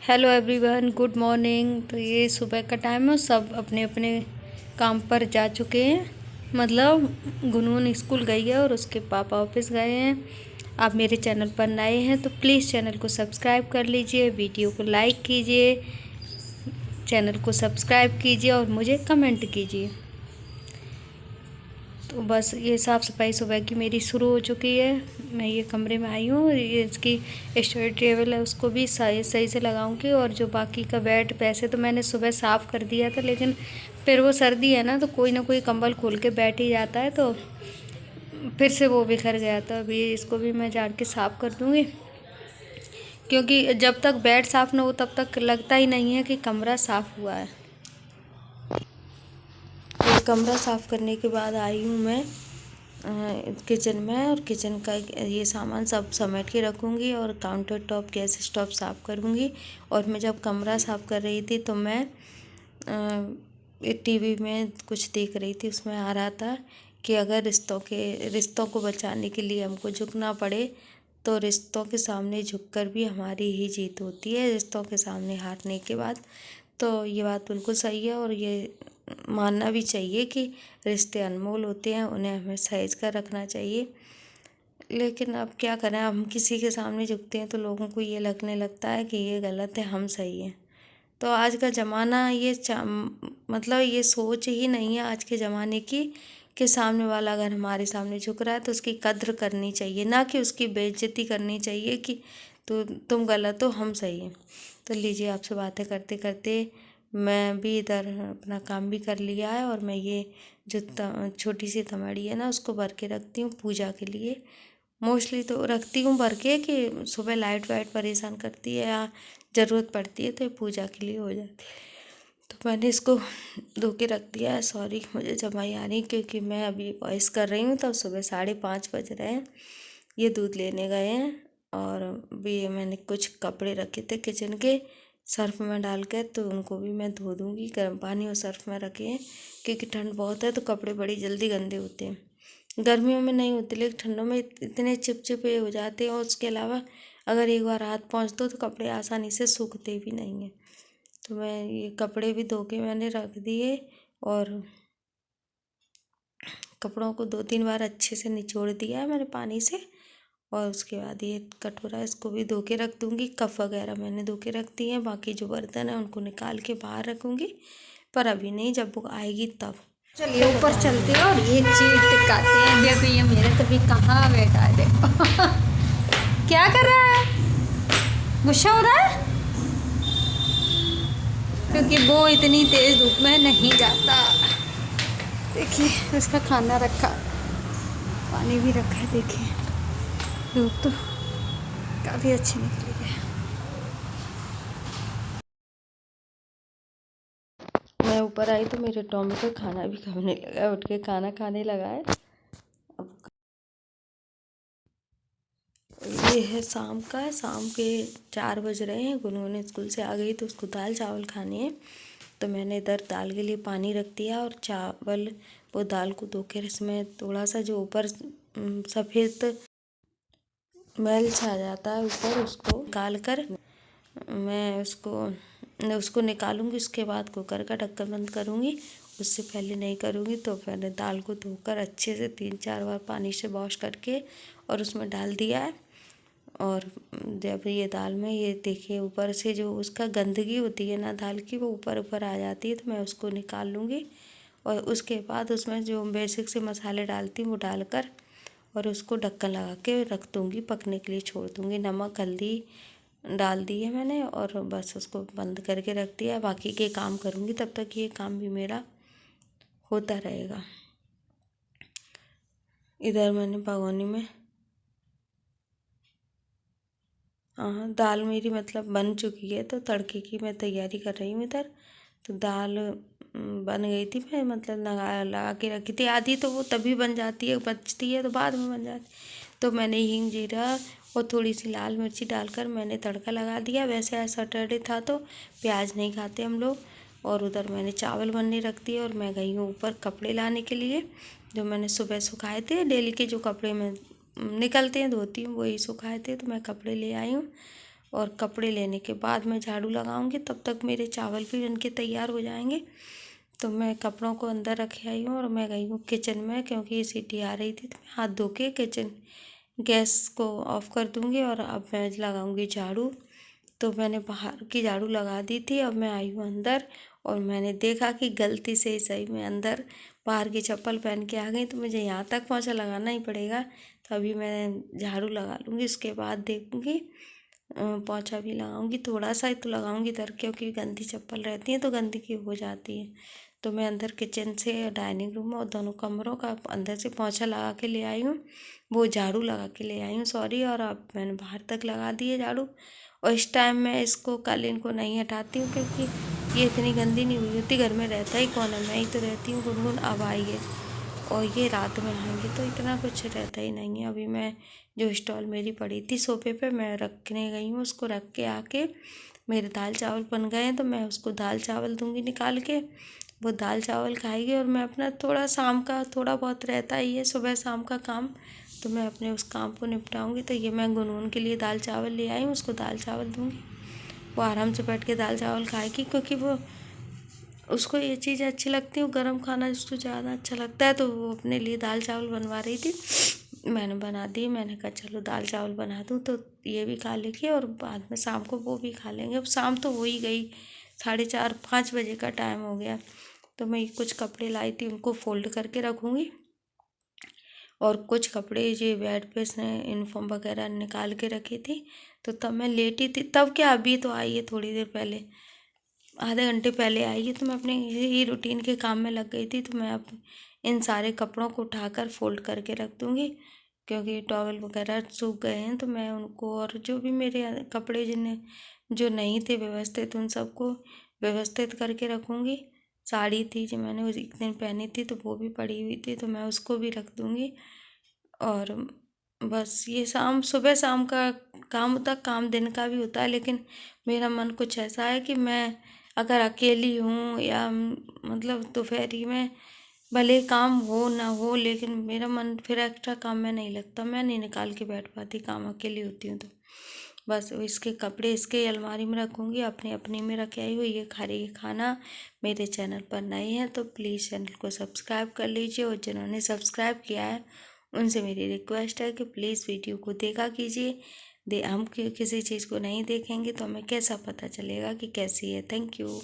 Hello everyone, good morning. तो ये सुबह का टाइम है, सब अपने अपने काम पर जा चुके हैं। मतलब गुनगुन स्कूल गई है और उसके पापा ऑफिस गए हैं। आप मेरे चैनल पर नए हैं तो प्लीज़ चैनल को सब्सक्राइब कर लीजिए, वीडियो को लाइक कीजिए, चैनल को सब्सक्राइब कीजिए और मुझे कमेंट कीजिए। तो बस ये साफ़ सफाई सुबह की मेरी शुरू हो चुकी है। मैं ये कमरे में आई हूँ, ये इसकी स्टडी टेबल है उसको भी सही से लगाऊंगी। और जो बाकी का बेड वैसे तो मैंने सुबह साफ़ कर दिया था, लेकिन फिर वो सर्दी है ना, तो कोई ना कोई कंबल खोल के बैठ ही जाता है, तो फिर से वो बिखर गया था। अभी इसको भी मैं झाड़ के साफ़ कर दूँगी, क्योंकि जब तक बेड साफ़ ना हो तब तक लगता ही नहीं है कि कमरा साफ़ हुआ है। तो कमरा साफ़ करने के बाद आई हूँ मैं किचन में, और किचन का ये सामान सब समेट के रखूँगी और काउंटर टॉप गैस स्टोव साफ़ करूँगी। और मैं जब कमरा साफ़ कर रही थी तो मैं टीवी में कुछ देख रही थी, उसमें आ रहा था कि अगर रिश्तों को बचाने के लिए हमको झुकना पड़े तो रिश्तों के सामने झुककर भी हमारी ही जीत होती है, रिश्तों के सामने हारने के बाद। तो ये बात बिल्कुल सही है, और ये मानना भी चाहिए कि रिश्ते अनमोल होते हैं, उन्हें हमें सहेज कर रखना चाहिए। लेकिन अब क्या करें, हम किसी के सामने झुकते हैं तो लोगों को ये लगने लगता है कि ये गलत है, हम सही हैं। तो आज का ज़माना मतलब ये सोच ही नहीं है आज के ज़माने की कि सामने वाला अगर हमारे सामने झुक रहा है तो उसकी कद्र करनी चाहिए, ना कि उसकी बेइज्जती करनी चाहिए कि तो तुम गलत हो, हम सही हैं। तो लीजिए, आपसे बातें करते करते मैं भी इधर अपना काम भी कर लिया है, और मैं ये जो छोटी सी तमड़ी है ना, उसको भर के रखती हूँ पूजा के लिए। मोस्टली तो रखती हूँ भर के कि सुबह लाइट वाइट परेशान करती है या ज़रूरत पड़ती है तो ये पूजा के लिए हो जाती है। तो मैंने इसको धो के रख दिया है। सॉरी, मुझे जमाई आ रही, क्योंकि मैं अभी वॉइस कर रही हूँ तब सुबह 5:30 बज रहे हैं। ये दूध लेने गए हैं, और भी मैंने कुछ कपड़े रखे थे किचन के सर्फ़ में डाल कर, तो उनको भी मैं धो दूँगी। गर्म पानी और सर्फ़ में रखे हैं, क्योंकि ठंड बहुत है तो कपड़े बड़ी जल्दी गंदे होते हैं। गर्मियों में नहीं होते, लेकिन ठंडों में इतने चिपचिपे हो जाते हैं, और उसके अलावा अगर एक बार हाथ पोंछ दो तो कपड़े आसानी से सूखते भी नहीं हैं। तो मैं ये कपड़े भी धो के मैंने रख दिए, और कपड़ों को 2-3 बार अच्छे से निचोड़ दिया है मैंने पानी से। और उसके बाद ये कटोरा, इसको भी धो के रख दूँगी। कप वगैरह मैंने धो के रख दिए हैं, बाकी जो बर्तन है उनको निकाल के बाहर रखूँगी, पर अभी नहीं, जब वो आएगी तब। चलिए ऊपर चलते हैं और ये चीज दिखाते हैं। देखो ये मेरे कभी कहाँ बैठा है, देखो क्या कर रहा है, गुस्सा हो रहा है, क्योंकि वो इतनी तेज धूप में नहीं जाता। देखिए उसका खाना रखा, पानी भी रखा है। देखिए धूप तो काफ़ी अच्छी निकली है। मैं ऊपर आई तो मेरे टॉमी का खाना भी खाने लगा, उठ के खाना खाने लगा है। अब ये है शाम के 4 बज रहे हैं। गुनगुन स्कूल से आ गई तो उसको दाल चावल खाने हैं, तो मैंने इधर दाल के लिए पानी रख दिया, और चावल वो दाल को धो के इसमें थोड़ा सा जो ऊपर सफ़ेद मैल छा जाता है ऊपर, उसको निकाल कर मैं उसको निकालूंगी। उसके बाद कुकर का ढक्कन बंद करूँगी, उससे पहले नहीं करूँगी। तो मैंने दाल को धोकर अच्छे से 3-4 बार पानी से वॉश करके और उसमें डाल दिया है। और जब ये दाल में ये देखिए ऊपर से जो उसका गंदगी होती है ना दाल की, वो ऊपर ऊपर आ जाती है, तो मैं उसको निकाल लूँगी। और उसके बाद उसमें जो बेसिक से मसाले डालती हूँ वो डालकर और उसको ढक्कन लगा के रख दूँगी, पकने के लिए छोड़ दूँगी। नमक हल्दी डाल दी है मैंने, और बस उसको बंद करके रख दिया। बाकी के काम करूँगी, तब तक ये काम भी मेरा होता रहेगा। इधर मैंने भगोनी में हाँ दाल मेरी मतलब बन चुकी है, तो तड़के की मैं तैयारी कर रही हूँ इधर। तो दाल बन गई थी, मैं मतलब लगा के रखी थी आधी, तो वो तभी बन जाती है, बचती है तो बाद में बन जाती। तो मैंने हींग जीरा और थोड़ी सी लाल मिर्ची डालकर मैंने तड़का लगा दिया। वैसे आज सैटरडे था तो प्याज नहीं खाते हम लोग। और उधर मैंने चावल बनने रख दिए, और मैं गई हूँ ऊपर कपड़े लाने के लिए, जो मैंने सुबह सुखाए थे। डेली के जो कपड़े मैं निकलते हैं धोती हूँ वही सुखाए थे, तो मैं कपड़े ले आई हूँ। और कपड़े लेने के बाद मैं झाड़ू लगाऊंगी। तब तक मेरे चावल भी बन के तैयार हो जाएंगे। तो मैं कपड़ों को अंदर रखे आई हूँ और मैं गई हूँ किचन में, क्योंकि ये सीटी आ रही थी। तो मैं हाथ धो के किचन गैस को ऑफ कर दूँगी और अब मैं लगाऊंगी झाड़ू। तो मैंने बाहर की झाड़ू लगा दी थी। अब मैं आई हूँ अंदर और मैंने देखा कि गलती से ही सही मैं अंदर बाहर की चप्पल पहन के आ गई। तो मुझे यहाँ तक पोंछा लगाना ही पड़ेगा। तो अभी मैं झाड़ू लगा लूँगी, उसके बाद देखूँगी पोंछा भी लगाऊंगी। थोड़ा सा ही तो लगाऊंगी इधर, क्योंकि गंदी चप्पल रहती है तो गंदगी हो जाती है। तो मैं अंदर किचन से डाइनिंग रूम और दोनों कमरों का अंदर से पोंछा लगा के ले आई हूँ, वो झाड़ू लगा के ले आई हूँ सॉरी। और अब मैंने बाहर तक लगा दी है झाड़ू। और इस टाइम मैं इसको कल इनको नहीं हटाती हूँ, क्योंकि ये इतनी गंदी नहीं हुई होती। घर में रहता ही कौन है, मैं ही तो रहती हूँ। गुनगुन अब आई है और ये रात में आएंगे तो इतना कुछ रहता ही नहीं है। अभी मैं जो स्टॉल मेरी पड़ी थी सोफे पे मैं रखने गई हूँ, उसको रख के आके मेरे दाल चावल बन गए हैं। तो मैं उसको दाल चावल दूंगी निकाल के, वो दाल चावल खाएगी। और मैं अपना थोड़ा शाम का थोड़ा बहुत रहता ही है सुबह शाम का काम, तो मैं अपने उस काम को निपटाऊंगी। तो ये मैं गुनगुन के लिए दाल चावल ले आई हूँ, उसको दाल चावल दूंगी। वो आराम से बैठ के दाल चावल खाएगी, क्योंकि वो उसको ये चीज़ अच्छी लगती है, गर्म खाना उसको ज़्यादा अच्छा लगता है। तो वो अपने लिए दाल चावल बनवा रही थी, मैंने बना दी। मैंने कहा चलो दाल चावल बना दूँ तो ये भी खा लेगी और बाद में शाम को वो भी खा लेंगे। अब शाम तो हो ही गई, 4:30-5 बजे का टाइम हो गया। तो मैं कुछ कपड़े लाई थी उनको फोल्ड करके रखूँगी, और कुछ कपड़े ये बेड पे इसने यूनिफॉर्म वगैरह निकाल के रखी थी। तो तब मैं लेटी थी, तब क्या अभी तो आई है थोड़ी देर पहले, आधे घंटे पहले आई है। तो मैं अपने यही रूटीन के काम में लग गई थी। तो मैं अब इन सारे कपड़ों को उठाकर फोल्ड करके रख दूँगी, क्योंकि टॉवल वगैरह सूख गए हैं। तो मैं उनको और जो भी मेरे कपड़े जिन्हें जो नहीं थे व्यवस्थित उन सबको व्यवस्थित करके रखूँगी। साड़ी थी जो मैंने उस एक दिन पहनी थी तो वो भी पड़ी हुई थी, तो मैं उसको भी रख दूँगी। और बस ये शाम सुबह शाम का काम होता, काम दिन का भी होता है। लेकिन मेरा मन कुछ ऐसा है कि मैं अगर अकेली हूँ या मतलब दोपहरी में भले काम हो ना हो, लेकिन मेरा मन फिर एक्स्ट्रा काम में नहीं लगता, मैं नहीं निकाल के बैठ पाती काम अकेली होती हूँ तो। बस इसके कपड़े इसके अलमारी में रखूँगी, अपनी अपनी में रखे आई हुई। ये खा रही है खाना। मेरे चैनल पर नए हैं तो प्लीज़ चैनल को सब्सक्राइब कर लीजिए, और जिन्होंने सब्सक्राइब किया है उनसे मेरी रिक्वेस्ट है कि प्लीज़ वीडियो को देखा कीजिए। हम किसी चीज़ को नहीं देखेंगे तो हमें कैसा पता चलेगा कि कैसी है। Thank you.